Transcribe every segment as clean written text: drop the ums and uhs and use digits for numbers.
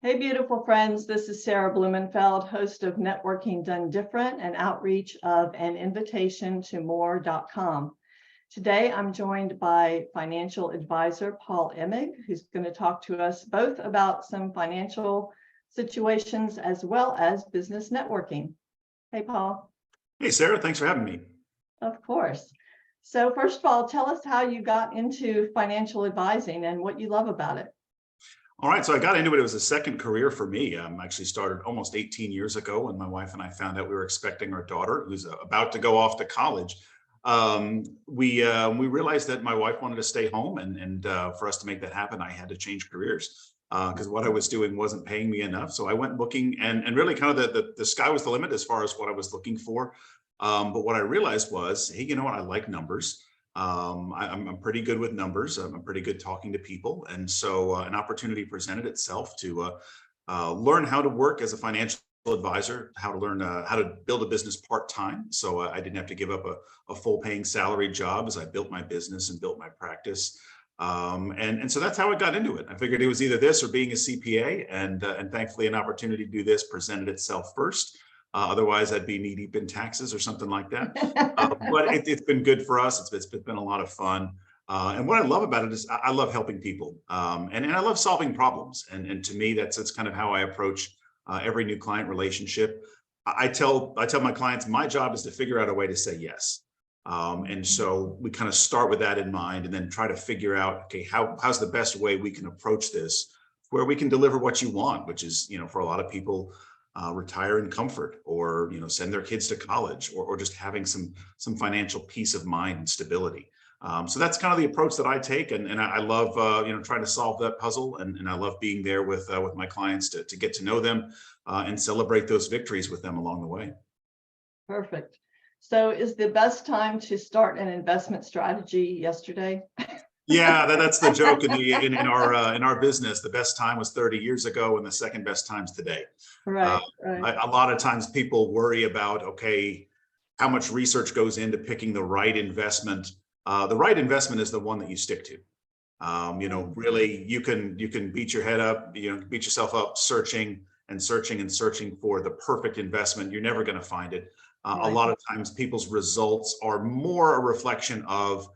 Hey, beautiful friends. This is Sarah Blumenfeld, host of Networking Done Different and outreach of an invitation to more.com. Today, I'm joined by financial advisor Paul Emig, who's going to talk to us both about some financial situations as well as business networking. Hey, Paul. Hey, Sarah, thanks for having me. Of course. So first of all, tell us how you got into financial advising and what you love about it. All right, so I got into it. It was a second career for me. Actually started almost 18 years ago when my wife and I found out we were expecting our daughter, who's about to go off to college. We realized that my wife wanted to stay home, and for us to make that happen, I had to change careers because what I was doing wasn't paying me enough. So I went looking, and really kind of the sky was the limit as far as what I was looking for. But what I realized was, hey, you know what? I like numbers. I'm pretty good with numbers. I'm pretty good talking to people. And so an opportunity presented itself to learn how to work as a financial advisor, how to learn how to build a business part-time. So I didn't have to give up a full paying salary job as I built my business and built my practice. And so that's how I got into it. I figured it was either this or being a CPA, and thankfully an opportunity to do this presented itself first. Otherwise, I'd be knee deep in taxes or something like that. But it's been good for us. It's been a lot of fun. And what I love about it is I love helping people, and I love solving problems. And to me, that's kind of how I approach every new client relationship. I tell my clients my job is to figure out a way to say yes. And so we kind of start with that in mind, and then try to figure out, okay, how's the best way we can approach this, where we can deliver what you want, which is, for a lot of people, retire in comfort, or send their kids to college, or just having some financial peace of mind and stability. So that's kind of the approach that I take, and I love trying to solve that puzzle, and I love being there with my clients to get to know them and celebrate those victories with them along the way. Perfect. So is the best time to start an investment strategy yesterday? Yeah, that's the joke in our business. The best time was 30 years ago, and the second best time's today. Right. A lot of times people worry about, okay, how much research goes into picking the right investment. The right investment is the one that you stick to. Really, you can beat your head up, beat yourself up searching and searching and searching for the perfect investment. You're never going to find it. Right. A lot of times people's results are more a reflection of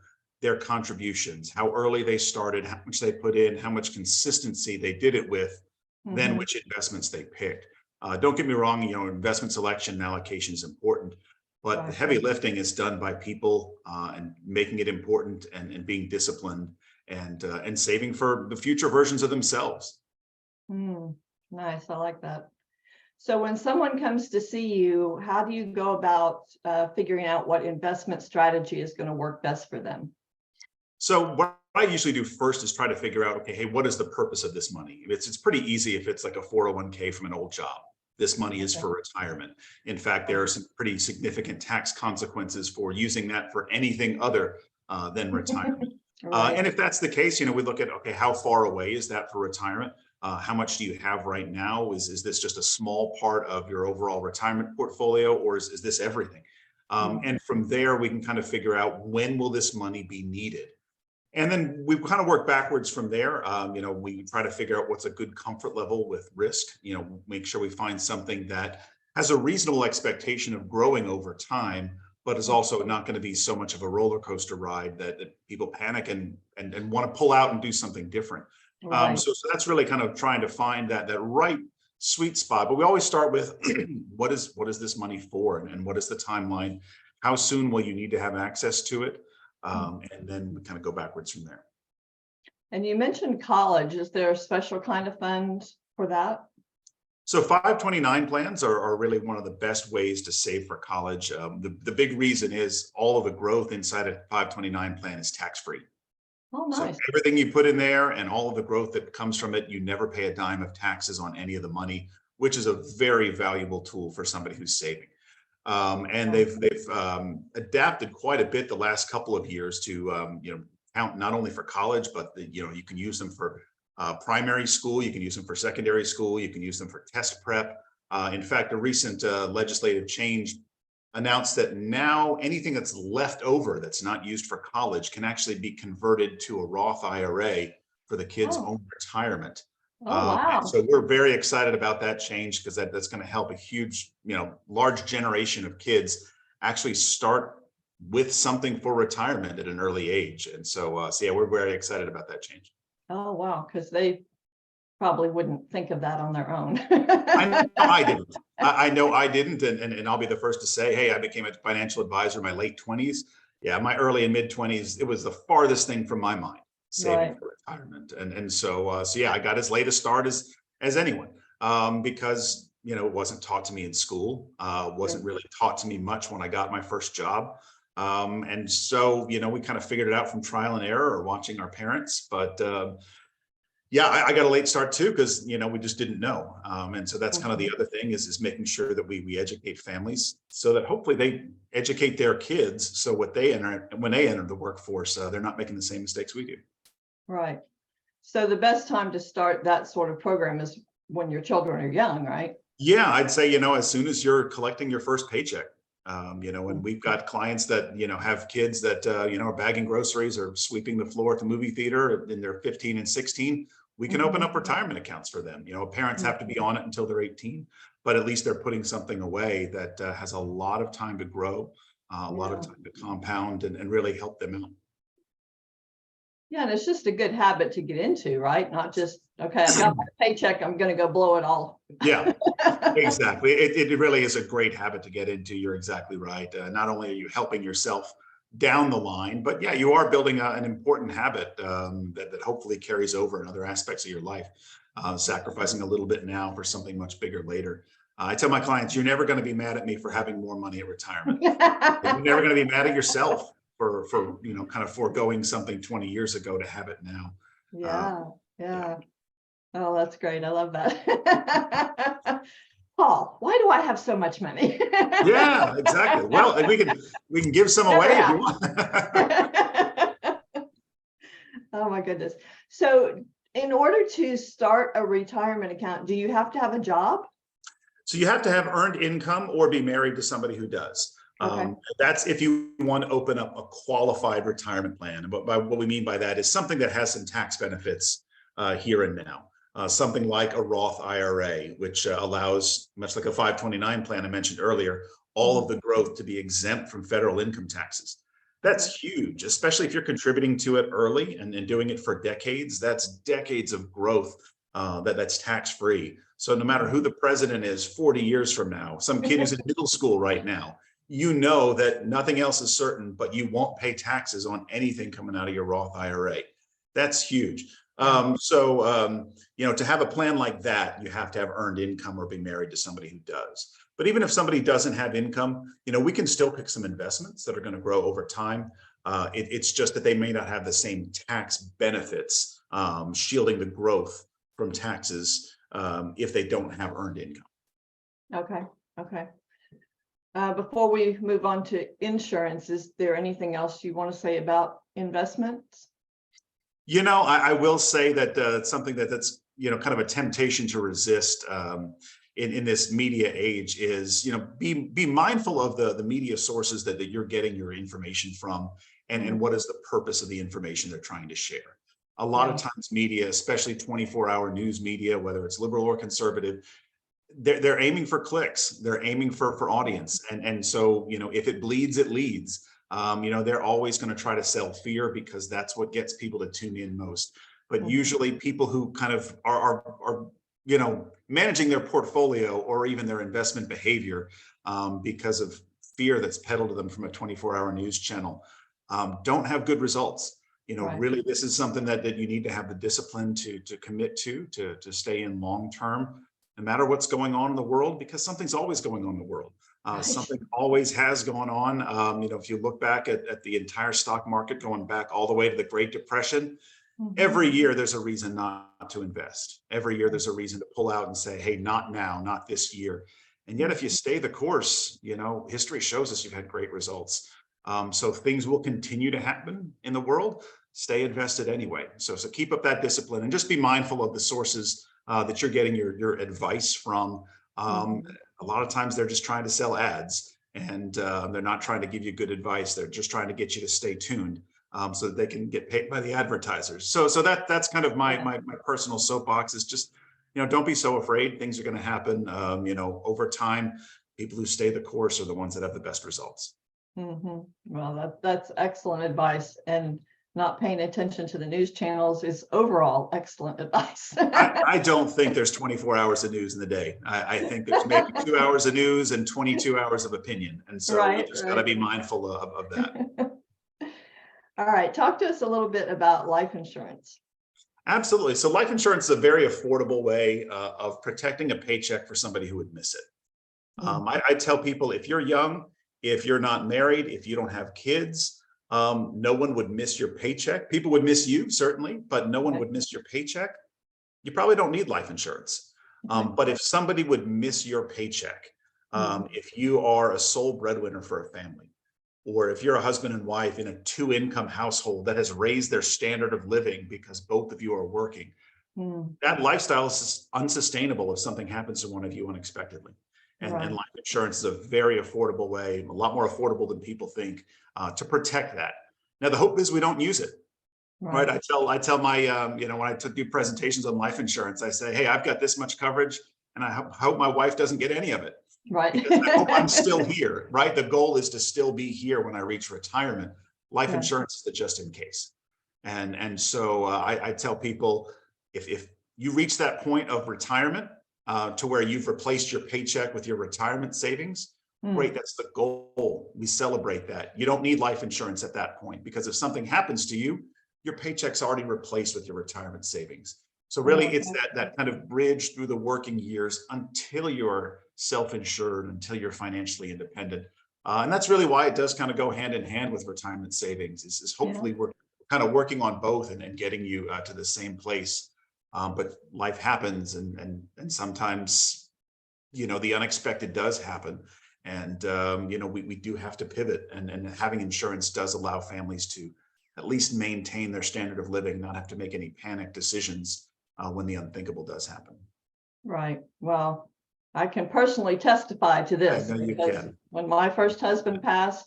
their contributions, how early they started, how much they put in, how much consistency they did it with, than which investments they picked. Don't get me wrong, investment selection and allocation is important, but the heavy lifting is done by people, and making it important, and being disciplined, and saving for the future versions of themselves. Nice. I like that. So when someone comes to see you, how do you go about figuring out what investment strategy is going to work best for them? So what I usually do first is try to figure out, okay, hey, what is the purpose of this money? It's pretty easy if it's like a 401k from an old job. This money is for retirement. In fact, there are some pretty significant tax consequences for using that for anything other than retirement. Right. And if that's the case, we look at, okay, how far away is that for retirement? How much do you have right now? Is this just a small part of your overall retirement portfolio, or is this everything? And from there, we can kind of figure out, when will this money be needed? And then we kind of work backwards from there. We try to figure out what's a good comfort level with risk, make sure we find something that has a reasonable expectation of growing over time, but is also not going to be so much of a roller coaster ride that people panic and want to pull out and do something different. Right. So that's really kind of trying to find that right sweet spot. But we always start with what is this money for, and what is the timeline? How soon will you need to have access to it? And then we kind of go backwards from there. And you mentioned college. Is there a special kind of fund for that? So 529 plans are really one of the best ways to save for college. The big reason is all of the growth inside a 529 plan is tax-free. Oh, nice. So everything you put in there and all of the growth that comes from it, you never pay a dime of taxes on any of the money, which is a very valuable tool for somebody who's saving. And they've adapted quite a bit the last couple of years to count not only for college, but you can use them for primary school, you can use them for secondary school, you can use them for test prep. In fact, a recent legislative change announced that now anything that's left over that's not used for college can actually be converted to a Roth IRA for the kids' own retirement. Oh, And wow. so we're very excited about that change because that's going to help a huge, large generation of kids actually start with something for retirement at an early age. And so yeah, we're very excited about that change. Oh, wow. Because they probably wouldn't think of that on their own. I know I didn't. I know I didn't, and I'll be the first to say, hey, I became a financial advisor in my late 20s. Yeah, my early and mid 20s, it was the farthest thing from my mind, saving Right. for retirement. And so yeah, I got as late a start as anyone, because it wasn't taught to me in school, Yeah. wasn't really taught to me much when I got my first job. And so, we kind of figured it out from trial and error or watching our parents. But yeah, I got a late start too because we just didn't know, and so that's kind of the Mhm. other thing is making sure that we educate families so that hopefully they educate their kids so when they enter the workforce, they're not making the same mistakes we do. Right. So the best time to start that sort of program is when your children are young, right? Yeah, I'd say as soon as you're collecting your first paycheck, and we've got clients that have kids that are bagging groceries or sweeping the floor at the movie theater, and they're 15 and 16. We can open Mhm. up retirement accounts for them. Parents have to be Mhm. on it until they're 18, but at least they're putting something away that has a lot of time to grow, a lot of Yeah. time to compound and really help them out. Yeah, and it's just a good habit to get into, right? Not just, okay, I got my paycheck, I'm going to go blow it all. Yeah, exactly. It really is a great habit to get into. You're exactly right. Not only are you helping yourself down the line, but yeah, you are building an important habit, that hopefully carries over in other aspects of your life, sacrificing a little bit now for something much bigger later. I tell my clients, you're never going to be mad at me for having more money at retirement. You're never going to be mad at yourself for kind of foregoing something 20 years ago to have it now. Yeah, Yeah. yeah. Oh, that's great. I love that. Paul, why do I have so much money? Yeah, exactly. Well, and we can give some Never away if you have. want. Oh my goodness. So in order to start a retirement account, do you have to have a job? So you have to have earned income or be married to somebody who does. Okay. That's if you want to open up a qualified retirement plan. And what we mean by that is something that has some tax benefits here and now. Something like a Roth IRA, which allows, much like a 529 plan I mentioned earlier, all of Mhm. the growth to be exempt from federal income taxes. Okay. That's huge, especially if you're contributing to it early and doing it for decades. That's decades of growth that's tax free. So no matter who the president is 40 years from now, some kid who's in middle school right now, that nothing else is certain, but you won't pay taxes on anything coming out of your Roth IRA. That's huge. Yeah. To have a plan like that, you have to have earned income or be married to somebody who does. But even if somebody doesn't have income, we can still pick some investments that are going to grow over time. It's just that they may not have the same tax benefits, shielding the growth from taxes, if they don't have earned income. Okay. Okay. Before we move on to insurance, is there anything else you want to say about investments? I will say that it's something that's kind of a temptation to resist, in this media age is be mindful of the media sources that you're getting your information from, and Mhm. what is the purpose of the information they're trying to share. A lot of Yeah. times media, especially 24-hour news media, whether it's liberal or conservative, they're aiming for clicks, they're aiming for audience, and so if it bleeds it leads. They're always going to try to sell fear because that's what gets people to tune in most. But Mhm. usually people who kind of are managing their portfolio or even their investment behavior, because of fear that's peddled to them from a 24-hour news channel, don't have good results. Right. Really, this is something that you need to have the discipline to commit to stay in long term, no matter what's going on in the world, because something's always going on in the world. Right. Something always has gone on. If you look back at the entire stock market, going back all the way to the Great Depression, Mhm. every year there's a reason not to invest. Every year there's a reason to pull out and say, hey, not now, not this year. And yet, if you Mhm. stay the course, history shows us you've had great results. So things will continue to happen in the world. Stay invested anyway. So keep up that discipline and just be mindful of the sources that you're getting your advice from. Mhm. A lot of times they're just trying to sell ads, and they're not trying to give you good advice. They're just trying to get you to stay tuned. so that they can get paid by the advertisers. So that's kind of my personal soapbox is just, don't be so afraid. Things are going to happen. Over time, people who stay the course are the ones that have the best results. Well, that's excellent advice. And not paying attention to the news channels is overall excellent advice. I don't think there's 24 hours of news in the day. I think there's maybe 2 hours of news and 22 hours of opinion. And so we just got to be mindful of that. All right. Talk to us a little bit about life insurance. Absolutely. So life insurance is a very affordable way of protecting a paycheck for somebody who would miss it. I tell people, if you're young, if you're not married, if you don't have kids, no one would miss your paycheck. People would miss you, certainly, but no one would miss your paycheck. You probably don't need life insurance. But if somebody would miss your paycheck, if you are a sole breadwinner for a family, or if you're a husband and wife in a 2-income household that has raised their standard of living because both of you are working, that lifestyle is unsustainable if something happens to one of you unexpectedly. And life insurance is a very affordable way, a lot more affordable than people think, to protect that. Now, the hope is we don't use it, right? I tell my, when I do presentations on life insurance, I say, hey, I've got this much coverage, and I hope my wife doesn't get any of it. Right. Because I hope I'm still here, right? The goal is to still be here when I reach retirement. Life insurance is the just in case. And so I tell people, if you reach that point of retirement, to where you've replaced your paycheck with your retirement savings, great, that's the goal. We celebrate that. You don't need life insurance at that point, because if something happens to you, your paycheck's already replaced with your retirement savings. So really it's that kind of bridge through the working years until you're self-insured, until you're financially independent. And that's really why it does kind of go hand in hand with retirement savings, is hopefully we're kind of working on both and getting you to the same place. But life happens, and sometimes, the unexpected does happen. And, we do have to pivot, and having insurance does allow families to at least maintain their standard of living, not have to make any panic decisions when the unthinkable does happen. Right. Well, I can personally testify to this, because when my first husband passed,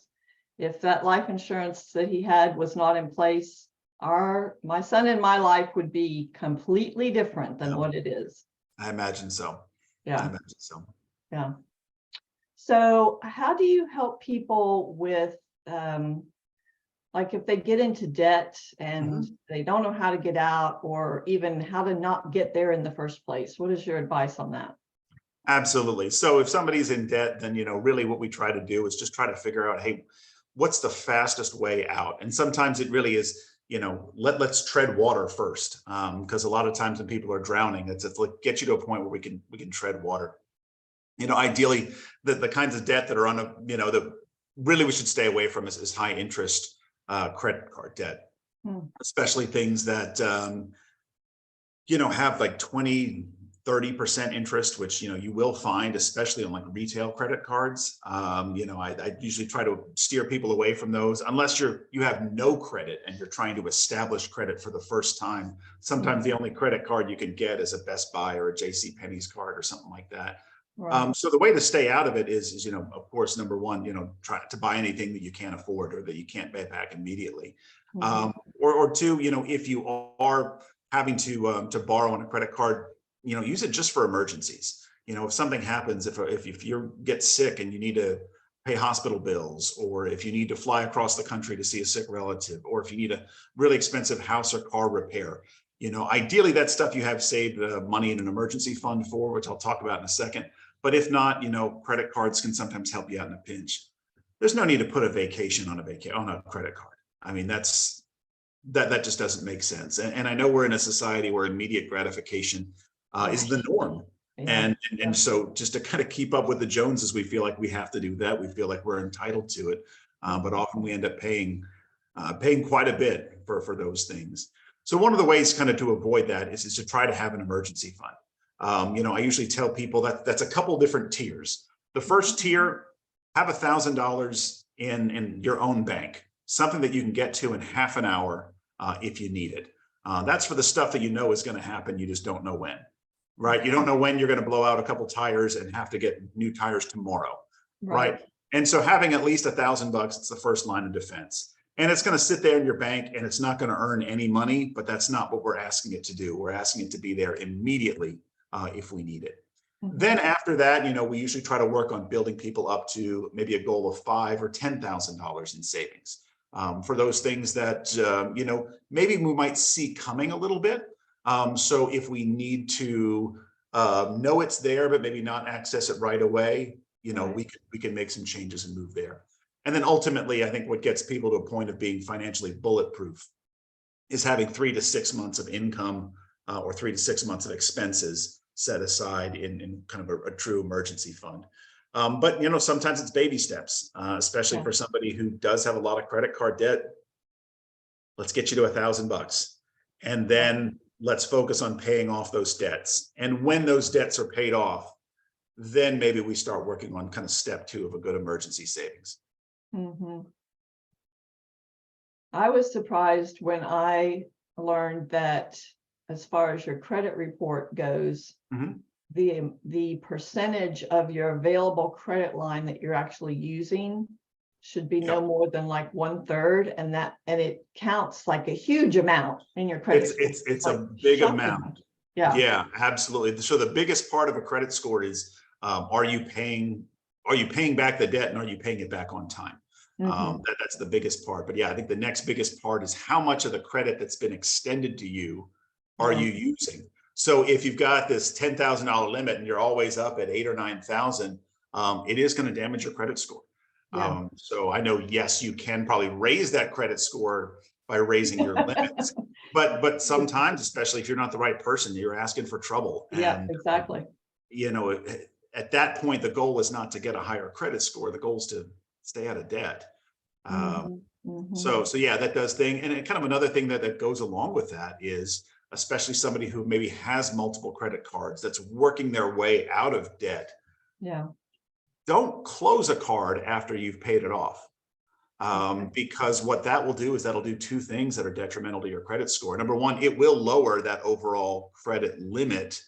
if that life insurance that he had was not in place, my son and my life would be completely different than what it is. I imagine so. Yeah. I imagine so. Yeah. So how do you help people with, like if they get into debt and they don't know how to get out, or even how to not get there in the first place? What is your advice on that? Absolutely. So if somebody's in debt, then, really what we try to do is just try to figure out, hey, what's the fastest way out? And sometimes it really is, let's tread water first. Because a lot of times when people are drowning, it's like get you to a point where we can tread water. Ideally the kinds of debt that are on that really we should stay away from is high interest credit card debt, especially things that, have like 20-30% interest, which, you will find, especially on like retail credit cards. I usually try to steer people away from those unless you have no credit and you're trying to establish credit for the first time. Sometimes the only credit card you can get is a Best Buy or a JCPenney's card or something like that. Right. So the way to stay out of it is, of course, number one, try to buy anything that you can't afford or that you can't pay back immediately. Or two, if you are having to borrow on a credit card, use it just for emergencies. If something happens, if you get sick and you need to pay hospital bills, or if you need to fly across the country to see a sick relative, or if you need a really expensive house or car repair, ideally that stuff you have saved money in an emergency fund for, which I'll talk about in a second. But if not, credit cards can sometimes help you out in a pinch. There's no need to put a vacation on a credit card. I mean, that just doesn't make sense. And I know we're in a society where immediate gratification is the norm. And so just to kind of keep up with the Joneses, we feel like we have to do that. We feel like we're entitled to it. But often we end up paying quite a bit for those things. So one of the ways kind of to avoid that is to try to have an emergency fund. I usually tell people that's a couple different tiers. The first tier, have $1,000 in your own bank, something that you can get to in half an hour if you need it. That's for the stuff that is going to happen. You just don't know when, right? You don't know when you're going to blow out a couple tires and have to get new tires tomorrow, right? And so having at least $1,000, it's the first line of defense. and it's going to sit there in your bank and it's not going to earn any money, but that's not what we're asking it to do. We're asking it to be there immediately if we need it. Then after that, we usually try to work on building people up to maybe a goal of $5,000 or $10,000 in savings for those things that, maybe we might see coming a little bit. So if we need to know it's there, but maybe not access it right away, we can make some changes and move there. And then ultimately, I think what gets people to a point of being financially bulletproof is having 3 to 6 months of income or 3 to 6 months of expenses set aside in kind of a true emergency fund. But sometimes it's baby steps, especially for somebody who does have a lot of credit card debt. Let's get you to $1,000, and then let's focus on paying off those debts. And when those debts are paid off, then maybe we start working on kind of step 2 of a good emergency savings. I was surprised when I learned that as far as your credit report goes, the percentage of your available credit line that you're actually using should be no more than like 1/3, and it counts like a huge amount in your credit. It's like a big amount. Yeah, absolutely. So the biggest part of a credit score is are you paying back the debt, and are you paying it back on time? That's the biggest part. But yeah, I think the next biggest part is how much of the credit that's been extended to you are you using? So if you've got this $10,000 limit and you're always up at 8,000 or 9,000, it is going to damage your credit score. So I know, yes, you can probably raise that credit score by raising your limits, but sometimes, especially if you're not the right person, you're asking for trouble. And, exactly. At that point, the goal is not to get a higher credit score. The goal is to stay out of debt. So yeah, that does thing. And kind of another thing that goes along with that is, especially somebody who maybe has multiple credit cards that's working their way out of debt. Don't close a card after you've paid it off. Because what that will do is that'll do 2 things that are detrimental to your credit score. Number one, it will lower that overall credit limit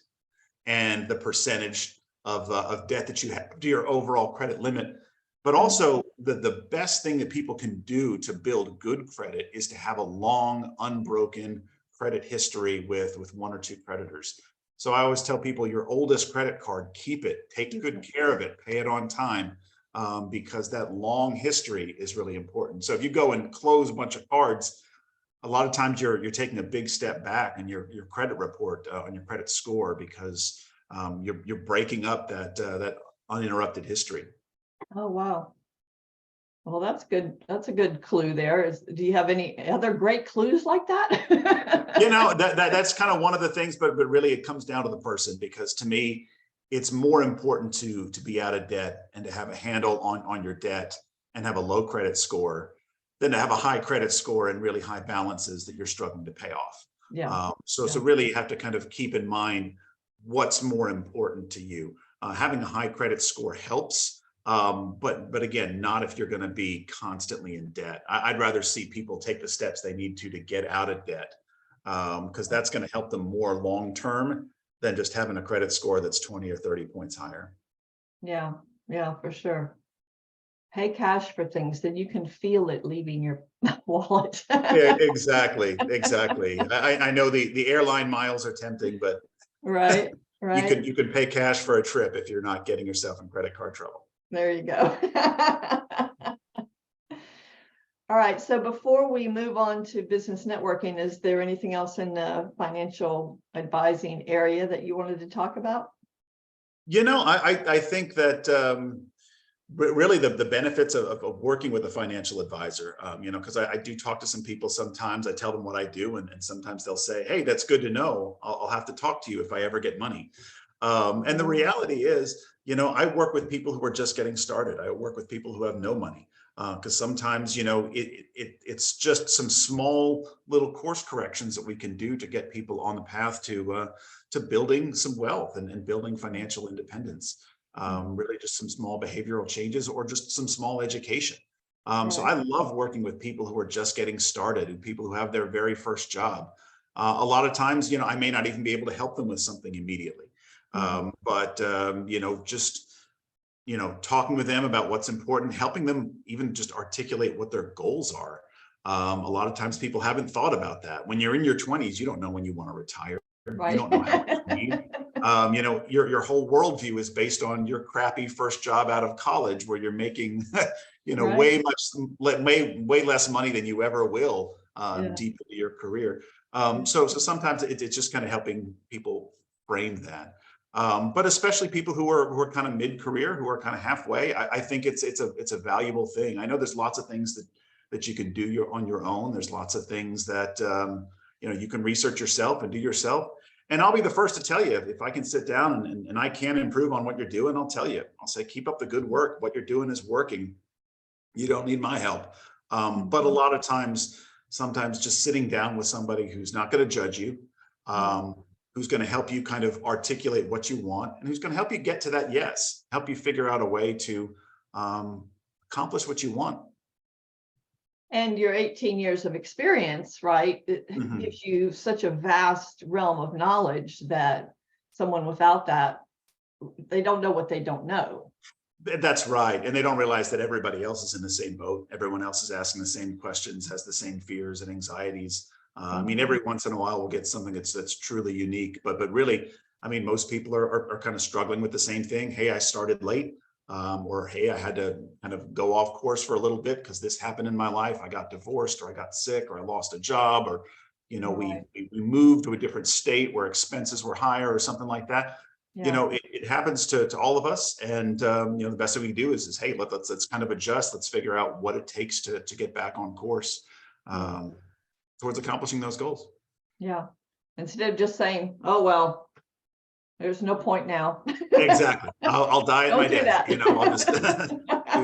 and the percentage of debt that you have to your overall credit limit. But also the best thing that people can do to build good credit is to have a long, unbroken credit history with 1 or 2 creditors. So I always tell people, your oldest credit card, keep it, take good care of it, pay it on time, because that long history is really important. So if you go and close a bunch of cards, a lot of times you're taking a big step back in your credit report on your credit score, because you're breaking up that uninterrupted history. Oh, wow. Well, that's good. That's a good clue there. Do you have any other great clues like that? That's kind of one of the things, but really it comes down to the person, because to me, it's more important to be out of debt and to have a handle on your debt and have a low credit score than to have a high credit score and really high balances that you're struggling to pay off. So really you have to kind of keep in mind what's more important to you. Having a high credit score helps. But again, not if you're going to be constantly in debt. I'd rather see people take the steps they need to get out of debt, because that's going to help them more long term than just having a credit score that's 20 or 30 points higher. Yeah, for sure. Pay cash for things, then you can feel it leaving your wallet. Yeah, exactly. I know the airline miles are tempting, but right. You can pay cash for a trip if you're not getting yourself in credit card trouble. There you go. All right. So before we move on to business networking, is there anything else in the financial advising area that you wanted to talk about? I think that really the benefits of working with a financial advisor, because I do talk to some people sometimes. I tell them what I do, and sometimes they'll say, hey, that's good to know. I'll have to talk to you if I ever get money. And the reality is, I work with people who are just getting started. I work with people who have no money, because sometimes, it's just some small little course corrections that we can do to get people on the path to building some wealth and building financial independence. Really just some small behavioral changes or just some small education. So I love working with people who are just getting started and people who have their very first job. A lot of times, I may not even be able to help them with something immediately. But just talking with them about what's important, helping them even just articulate what their goals are, A lot of times people haven't thought about that. When you're in your 20s, you don't know when you want to retire. You Right. don't know how much you need. Your whole worldview is based on your crappy first job out of college, where you're making, Right. way less money than you ever will Yeah. deep into your career. So sometimes it's just kind of helping people frame that. But especially people who are kind of mid-career, who are kind of halfway, I think it's a valuable thing. I know there's lots of things that you can do on your own. There's lots of things that you can research yourself and do yourself. And I'll be the first to tell you, if I can sit down and I can improve on what you're doing, I'll tell you. I'll say, keep up the good work. What you're doing is working. You don't need my help. But a Mhm. lot of times, sometimes just sitting down with somebody who's not going to judge you, Yeah. who's going to help you kind of articulate what you want, and who's going to help you get to that yes, help you figure out a way to accomplish what you want. And your 18 years of experience, right, it Mhm. gives you such a vast realm of knowledge that someone without that, they don't know what they don't know. That's right. And they don't realize that everybody else is in the same boat. Everyone else is asking the same questions, has the same fears and anxieties. I mean, Mhm. every once in a while we'll get something that's truly unique, but really, I mean, most people are kind of struggling with the same thing. Hey, I started late, or hey, I had to kind of go off course for a little bit because this happened in my life. I got divorced, or I got sick, or I lost a job, or Right. we moved to a different state where expenses were higher, or something like that. Yeah. It happens to all of us. And, the best thing we can do is hey, let's kind of adjust. Let's figure out what it takes to get back on course Yeah. um, towards accomplishing those goals. Yeah. Instead of just saying, oh, well, there's no point now. Exactly. I'll die in my Don't do day. that. I'll just do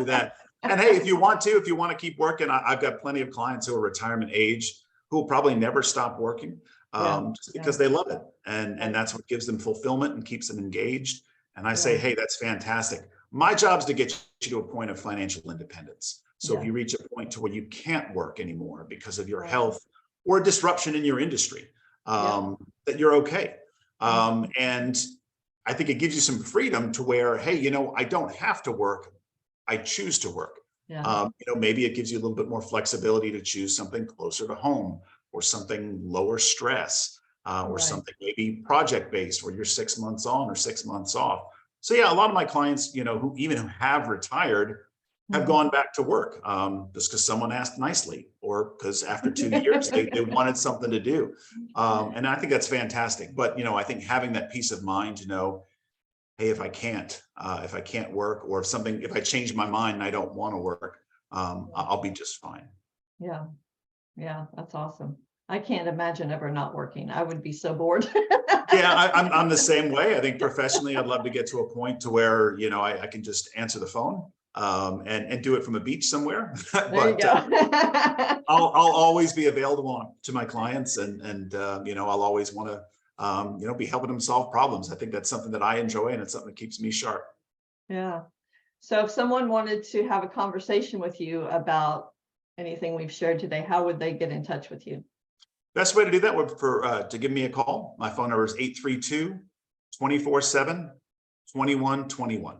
that. And hey, if you want to keep working, I've got plenty of clients who are retirement age who will probably never stop working, Yeah. just Yeah. because they love it. And Right. that's what gives them fulfillment and keeps them engaged. And I say, Yeah. hey, that's fantastic. My job is to get you to a point of financial independence. So if Yeah. you reach a point to where you can't work anymore because of your Right. health or a disruption in your industry, Yeah. that you're okay. Mhm. And I think it gives you some freedom to where, hey, I don't have to work. I choose to work. Yeah. Maybe it gives you a little bit more flexibility to choose something closer to home, or something lower stress, or Right. something maybe project based where you're 6 months on or 6 months off. So yeah, a lot of my clients, who have retired, have Mhm. gone back to work, just because someone asked nicely, or because after 2 years they wanted something to do. And I think that's fantastic. But I think having that peace of mind to know, hey, if I can't work, or if I change my mind and I don't want to work, I'll be just fine. Yeah. Yeah. That's awesome. I can't imagine ever not working. I would be so bored. Yeah, I'm the same way. I think professionally, I'd love to get to a point to where I can just answer the phone, and do it from a beach somewhere. There you But go. I'll always be available to my clients, and I'll always want to be helping them solve problems. I think that's something that I enjoy, and it's something that keeps me sharp. Yeah. So if someone wanted to have a conversation with you about anything we've shared today, how would they get in touch with you? Best way to do that would to give me a call. My phone number is 832-247-2121.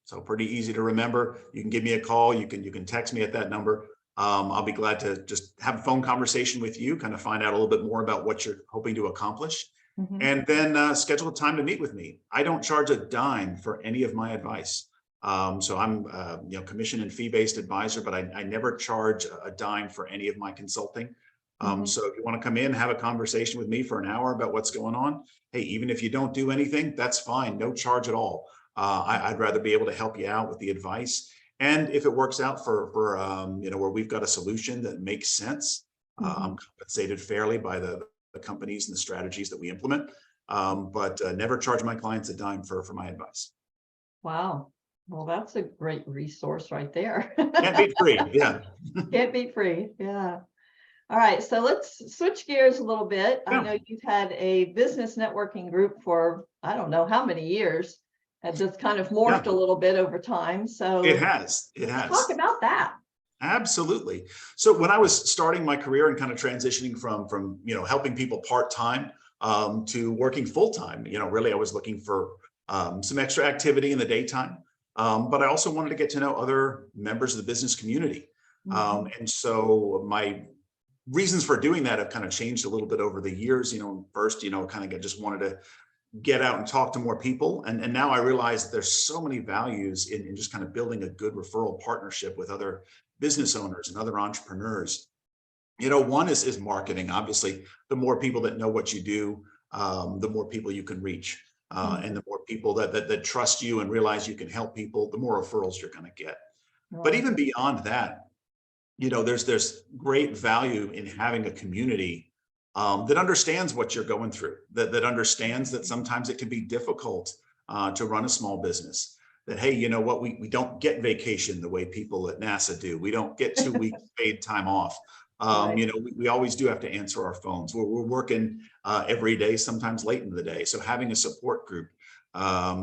So pretty easy to remember. You can give me a call. You can text me at that number. I'll be glad to just have a phone conversation with you, kind of find out a little bit more about what you're hoping to accomplish, Mhm. and then schedule a time to meet with me. I don't charge a dime for any of my advice. So I'm commission and fee-based advisor, but I never charge a dime for any of my consulting. Mhm. So if you want to come in, have a conversation with me for an hour about what's going on, hey, even if you don't do anything, that's fine. No charge at all. I'd rather be able to help you out with the advice. And if it works out for where we've got a solution that makes sense, I'm Mhm. compensated fairly by the companies and the strategies that we implement. But never charge my clients a dime for my advice. Wow. Well, that's a great resource right there. Can't beat free. Yeah. Can't be free. Yeah. All right. So let's switch gears a little bit. I Yeah. know you've had a business networking group for, I don't know how many years, and just kind of morphed Yeah. a little bit over time. It So has. It let's talk has. about that. Absolutely. So when I was starting my career and kind of transitioning from helping people part-time, to working full-time, really I was looking for some extra activity in the daytime. But I also wanted to get to know other members of the business community. Mhm. And so my reasons for doing that have kind of changed a little bit over the years. First, kind of just wanted to get out and talk to more people. And now I realize that there's so many values in just kind of building a good referral partnership with other business owners and other entrepreneurs. One is marketing. Obviously, the more people that know what you do, the more people you can reach. And the more people that trust you and realize you can help people, the more referrals you're going to get. But Right. even beyond that, there's great value in having a community that understands what you're going through, that understands that sometimes it can be difficult to run a small business. That, hey, you know what, we don't get vacation the way people at NASA do. We don't get 2 weeks paid time off. Right. We always do have to answer our phones. We're working every day, sometimes late in the day. So having a support group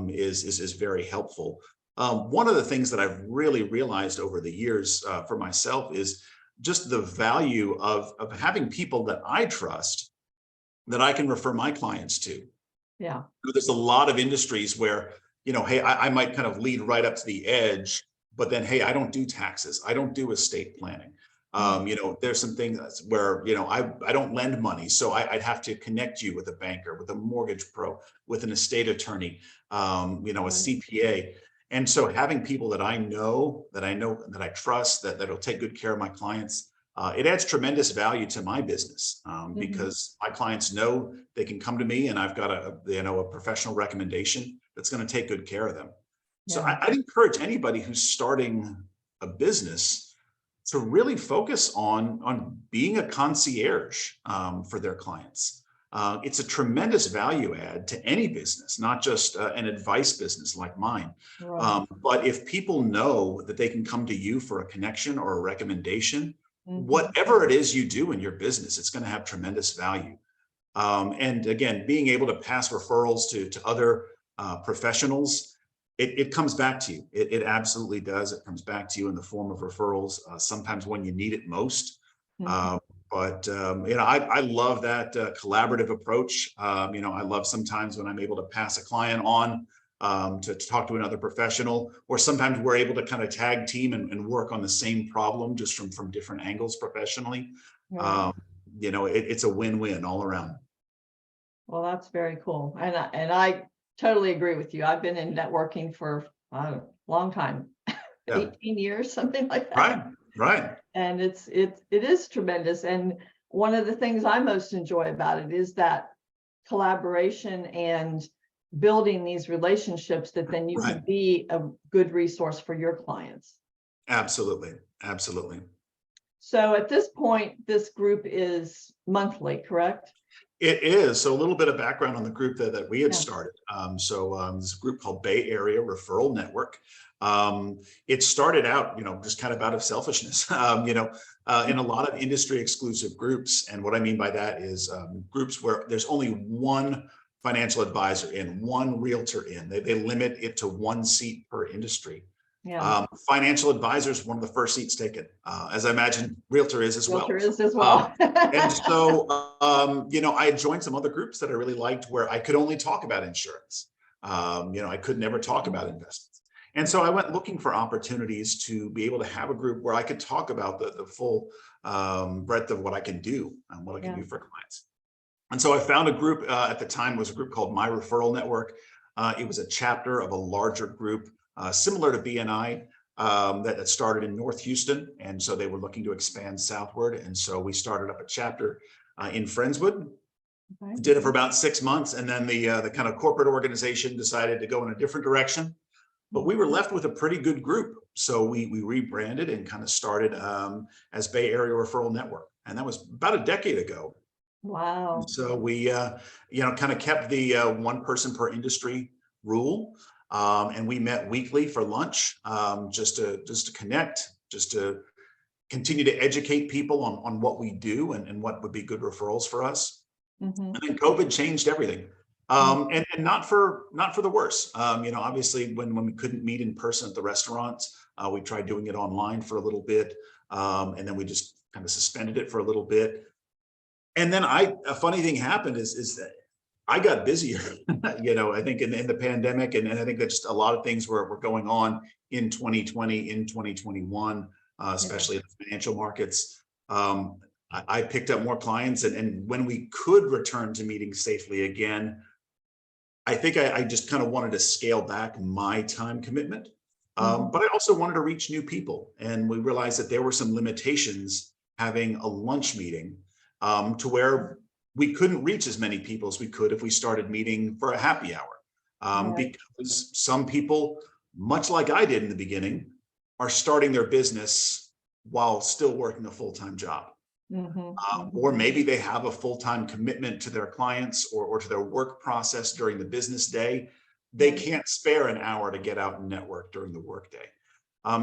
is very helpful. One of the things that I've really realized over the years for myself is just the value of having people that I trust that I can refer my clients to. Yeah. There's a lot of industries where, hey, I might kind of lead right up to the edge, but then, hey, I don't do taxes. I don't do estate planning. There's some things where, I don't lend money. So I'd have to connect you with a banker, with a mortgage pro, with an estate attorney, a CPA. And so having people that I know, that I trust, that'll take good care of my clients, it adds tremendous value to my business because my clients know they can come to me and I've got a professional recommendation that's going to take good care of them. So Yeah. I'd encourage anybody who's starting a business to really focus on being a concierge for their clients. It's a tremendous value add to any business, not just an advice business like mine. Right. But if people know that they can come to you for a connection or a recommendation, whatever it is you do in your business, it's going to have tremendous value. And again, being able to pass referrals to other professionals, it comes back to you. It absolutely does. It comes back to you in the form of referrals, sometimes when you need it most. I love that collaborative approach. I love sometimes when I'm able to pass a client on to talk to another professional, or sometimes we're able to kind of tag team and work on the same problem just from different angles professionally. Right. It's a win-win all around. Well, that's very cool. And I totally agree with you. I've been in networking for a long time, Yeah. 18 years, something like that. Right, right. And it is tremendous. And one of the things I most enjoy about it is that collaboration and building these relationships that then you can be a good resource for your clients. Absolutely, absolutely. So at this point, this group is monthly, correct? It is. So a little bit of background on the group that we had started. This group called Bay Area Referral Network. It started out, just kind of out of selfishness, in a lot of industry exclusive groups. And what I mean by that is groups where there's only one financial advisor in, one realtor in. They limit it to one seat per industry. Yeah. Financial advisor is one of the first seats taken, as I imagine realtor is as well. Realtor is as well. And so, I had joined some other groups that I really liked where I could only talk about insurance. I could never talk about investments. And so I went looking for opportunities to be able to have a group where I could talk about the full breadth of what I can do and what I can do for clients. And so I found a group at the time, was a group called My Referral Network. It was a chapter of a larger group similar to BNI that started in North Houston. And so they were looking to expand southward. And so we started up a chapter in Friendswood. Did it for about 6 months. And then the kind of corporate organization decided to go in a different direction. But we were left with a pretty good group. So we rebranded and kind of started as Bay Area Referral Network. And that was about a decade ago. Wow. So we, kind of kept the one person per industry rule. And we met weekly for lunch, just to connect, just to continue to educate people on what we do and what would be good referrals for us. And then COVID changed everything. And not for the worse. Obviously when we couldn't meet in person at the restaurants, we tried doing it online for a little bit. And then we just kind of suspended it for a little bit. And then a funny thing happened is that I got busier, I think in the pandemic. And I think that just a lot of things were going on in 2020, in 2021, especially in the financial markets. I picked up more clients, and when we could return to meeting safely again, I think I just kind of wanted to scale back my time commitment. But I also wanted to reach new people. And we realized that there were some limitations having a lunch meeting, to where we couldn't reach as many people as we could if we started meeting for a happy hour. Right. Because some people, much like I did in the beginning, are starting their business while still working a full-time job. Or maybe they have a full-time commitment to their clients, or to their work process during the business day. They can't spare an hour to get out and network during the workday.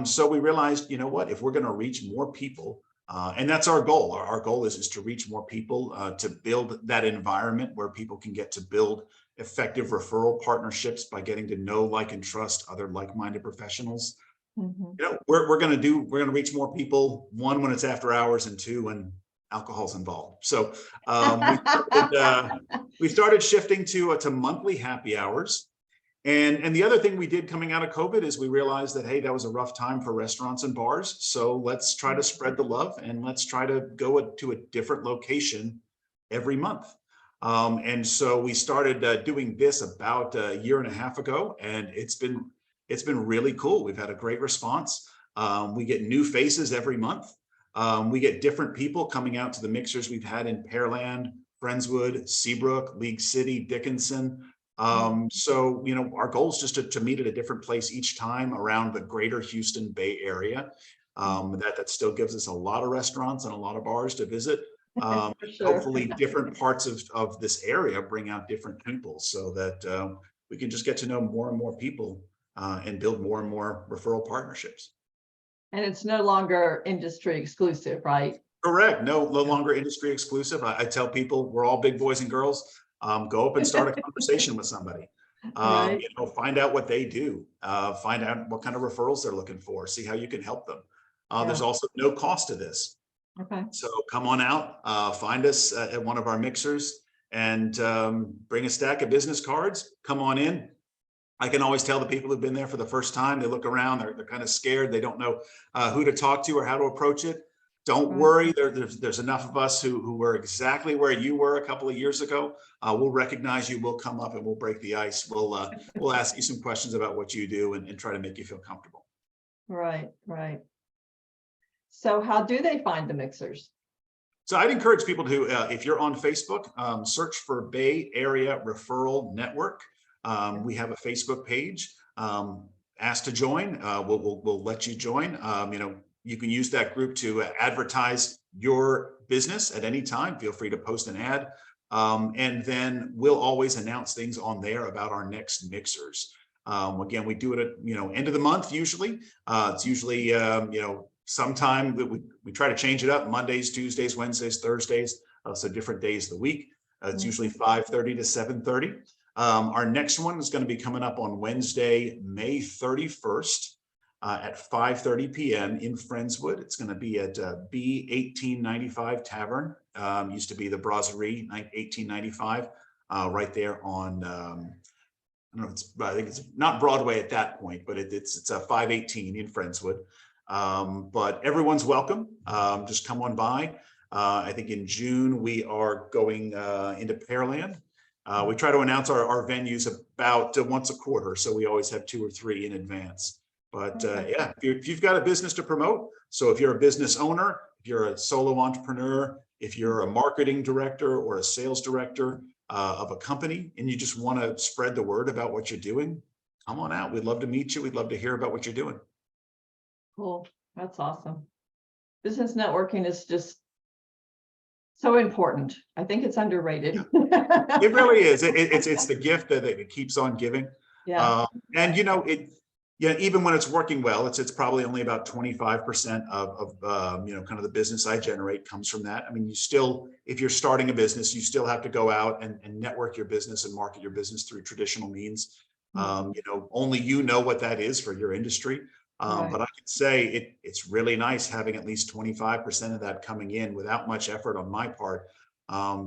So we realized, you know what, if we're going to reach more people, and that's our goal. Our goal is to reach more people, to build that environment where people can get to build effective referral partnerships by getting to know, like, and trust other like-minded professionals. You know, we're going to reach more people, one, when it's after hours, and two, when alcohol's involved. So we started shifting to monthly happy hours. And the other thing we did coming out of COVID is we realized that, hey, that was a rough time for restaurants and bars. So let's try to spread the love, and let's try to go to a different location every month. And so we started doing this about a year and a half ago, and it's been really cool. We've had a great response. We get new faces every month. We get different people coming out to the mixers we've had in Pearland, Friendswood, Seabrook, League City, Dickinson. So, you know, our goal is just to meet at a different place each time around the greater Houston Bay Area. That still gives us a lot of restaurants and a lot of bars to visit. Sure. Hopefully different parts of this area bring out different people, so that we can just get to know more and more people, and build more and more referral partnerships. And it's no longer industry exclusive, right? Correct. No longer industry exclusive. I tell people we're all big boys and girls. Go up and start a conversation with somebody. Right. You know, find out what they do. Find out what kind of referrals they're looking for. See how you can help them. There's also no cost to this. Okay. So come on out, find us at one of our mixers, and bring a stack of business cards. Come on in. I can always tell the people who've been there for the first time, they look around, they're kind of scared. They don't know who to talk to or how to approach it. Don't worry, there's enough of us who were exactly where you were a couple of years ago. We'll recognize you, we'll come up and we'll break the ice. We'll ask you some questions about what you do, and try to make you feel comfortable. Right, right. So how do they find the mixers? So I'd encourage people to, if you're on Facebook, search for Bay Area Referral Network. We have a Facebook page. Ask to join. We'll let you join. You know, you can use that group to advertise your business at any time. Feel free to post an ad. And then we'll always announce things on there about our next mixers. Again, we do it at, you know, end of the month usually. It's usually, you know, sometime we try to change it up: Mondays, Tuesdays, Wednesdays, Thursdays, so different days of the week. It's usually 5:30 to 7:30. Our next one is going to be coming up on Wednesday, May 31st at 5:30 p.m. in Friendswood. It's going to be at B 1895 Tavern. Used to be the Brasserie 1895, right there on, I don't know, I think it's not Broadway at that point, but it's a 518 in Friendswood. But everyone's welcome. Just come on by. I think in June we are going into Pearland. We try to announce our venues about once a quarter, so we always have 2 or 3 in advance. But yeah, if you've got a business to promote, so if you're a business owner, if you're a solo entrepreneur, if you're a marketing director or a sales director of a company, and you just want to spread the word about what you're doing, come on out. We'd love to meet you. We'd love to hear about what you're doing. Cool. That's awesome. Business networking is just so important. I think it's underrated. It really is. It's the gift that it keeps on giving. Yeah. And you know, even when it's working well, it's probably only about 25% of you know, kind of the business I generate comes from that. I mean, you still, if you're starting a business, you still have to go out and network your business and market your business through traditional means. You know, only you know what that is for your industry. But I can say it's really nice having at least 25% of that coming in without much effort on my part,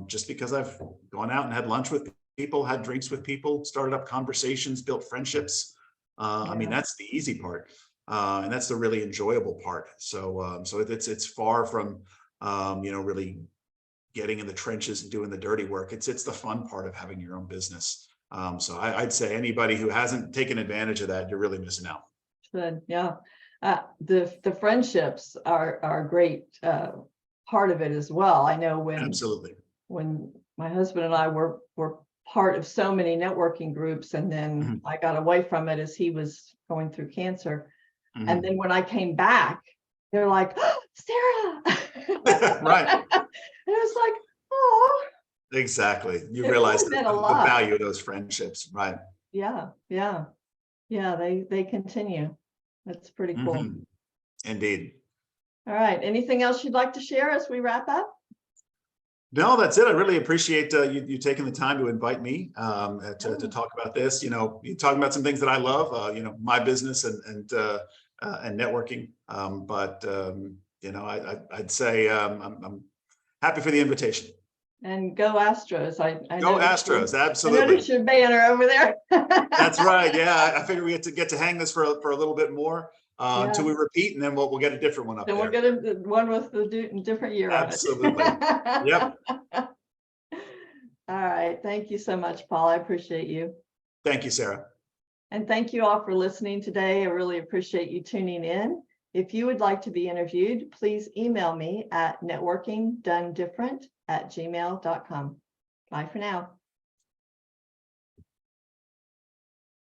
just because I've gone out and had lunch with people, had drinks with people, started up conversations, built friendships. I mean, that's the easy part, and that's the really enjoyable part. So it's far from really getting in the trenches and doing the dirty work. It's the fun part of having your own business. So I'd say anybody who hasn't taken advantage of that, you're really missing out. Good, yeah. The friendships are a great part of it as well. I know Absolutely. when my husband and I were part of so many networking groups, and then Mhm. I got away from it as he was going through cancer. And Mhm. then when I came back, they're like, "Oh, Sarah." Right. And it was like, oh, Exactly. You it realize really meant a the lot. value of those friendships, right? Yeah, yeah, yeah. They continue. That's pretty cool. Mhm. Indeed. All right. Anything else you'd like to share as we wrap up? No, that's it. I really appreciate you taking the time to invite me to Oh, talk about this. You talking about some things that I love. My business and networking. I'd say I'm happy for the invitation. and go Astros. I Go noticed Astros! I noticed Absolutely. your banner over there. That's right. Yeah, I figure we get to hang this for a little bit more Yeah. until we repeat, and then we'll get a different one up Then we'll there. get a one with the different year on Absolutely. it. Yep. All right. Thank you so much, Paul. I appreciate you. Thank you, Sarah. And thank you all for listening today. I really appreciate you tuning in. If you would like to be interviewed, please email me at networkingdonedifferent@gmail.com. Bye for now.